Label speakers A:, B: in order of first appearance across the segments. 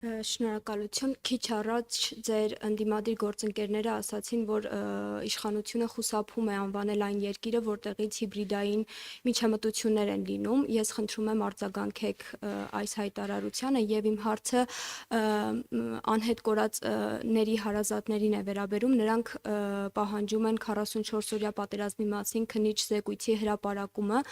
A: Շնորհակալություն։ Քիչ առաջ ձեր ընդդիմադիր գործընկերները ասացին, որ իշխանությունը խուսափում է անվանել այն երկիրը, որտեղից հիբրիդային միջամտություններ են լինում։ Ես խնդրում եմ արձագանքեք այս հայտարարությանը եւ իմ հարցը անհետ կորածների հարազատներին է վերաբերում։ Նրանք պահանջում են 44-օրյա պատերազմի մասին քննիչ զեկույցի հրապարակումը։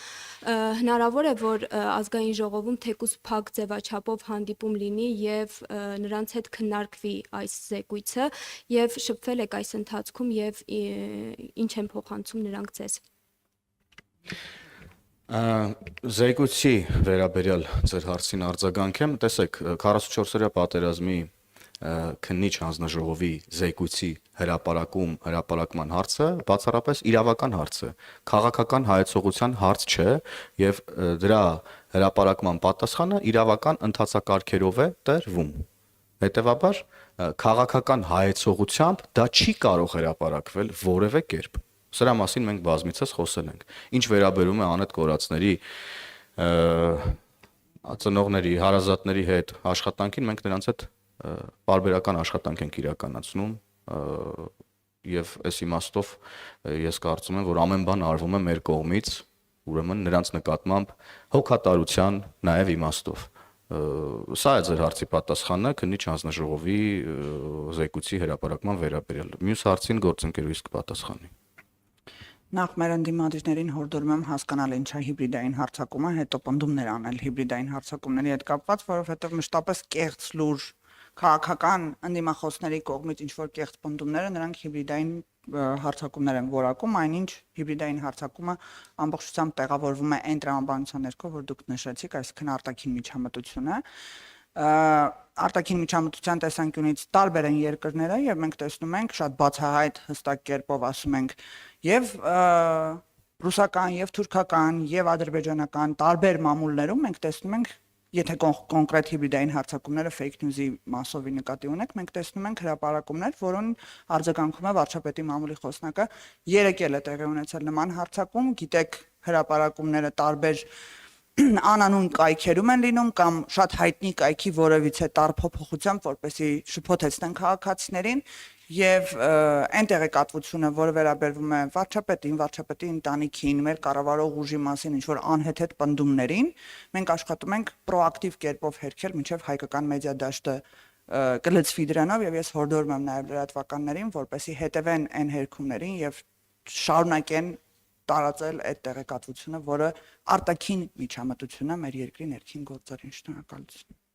A: Հնարավոր է, որ ազգային ժողովում թեկուզ փակ ձևաչափով հանդիպում լինի եւ նրանց հետ քննարկվի այս զեկույցը եւ շփվել եք այս ընթացքում եւ ինչ են փոխանցում նրանք ձեզ։
B: Զեկույցի վերաբերյալ ձեր հարցին արձագանքեմ, տեսեք 44-օրյա պատերազմի քննիչ հանձնաժողովի զեկույցի հրապարակման հարցը բացառապես իրավական հարց է, քաղաքական հայեցողության հարց չէ եւ դրա հրապարակման պատասխանը իրավական ընթացակարգերով է տրվում։ Հետևաբար քաղաքական հայեցողությամբ դա չի կարող հրապարակվել որևէ կերպ։ Սրա մասին մենք բազմիցս խոսել ենք։ Ինչ վերաբերում է անհետ կորածների ծնողների, հարազատների հետ աշխատանքին, մենք նրանց հետ պարբերական աշխատանք ենք իրականացնում եւ այս իմաստով ես կարծում եմ, որ ամեն բան արվում է մեր կողմից, ուրեմն նրանց նկատմամբ հոգատարության նաեւ իմաստով։ Սա է ձեր հարցի պատասխանը քննիչ հանձնաժողովի զեկույցի հրապարակման վերաբերյալ։ Մյուս հարցին գործընկերուհիս կպատասխանի։
C: Նախ մեր ընդդիմադիրներին հորդորում եմ հասկանալ ինչ է հիբրիդային հարձակումը, հետո պնդումներ անել հիբրիդային հարձակումների հետ կապված, որովհետև մշտապես կեղծ լուր քաղաքական ընդդիմախոսների կողմից ինչ որ կեղծ պնդումները նրանք հիբրիդային հարձակումներ են որակում, այնինչ հիբրիդային հարձակումը ամբողջությամբ տեղավորվում է այն տրամաբանության ներքո, որ դուք նշեցիք, այսինքն արտաքին միջամտությունը։ Արտաքին միջամտության տեսանկյունից տարբեր են երկրները եւ մենք տեսնում ենք շատ բացահայտ հստակ կերպով ասում ենք եւ ռուսական եւ թուրքական եւ ադրբեջանական տարբեր մամուլներում մենք տեսնում ենք եթե կոնկրետ հիբրիդային հարձակումները fake news-ի մասովի նկատի ունենք, մենք տեսնում ենք հրապարակումներ, որոնց արձագանքում է վարչապետի մամուլի խոսնակը, երեկ էլ է տեղի ունեցել նման հարձակում, գիտեք, հրապարակումները տարբեր անանուն կայքերում են լինում կամ շատ հայտնի կայքի որևիցե տար փոփոխությամբ, որպեսզի շփոթեցնեն քաղաքացիներին եւ այն տեղեկատվությունը, որը վերաբերվում է վարչապետի ընտանիքին, մեր կառավարող ուժի մասին ինչ որ անհեթեթ պնդումներին, մենք աշխատում ենք պրոակտիվ կերպով հերքել մինչեւ հայկական մեդիա դաշտը կլծվի դրանով եւ ես հորդորում եմ նաեւ լրատվականներին, որպեսզի հետևեն այն հերքումներին եւ շարունակեն տարածել այդ տեղեկատվությունը, որը արտաքին միջամտությունը մեր երկրի ներքին գործերին։ Շնորհակալություն։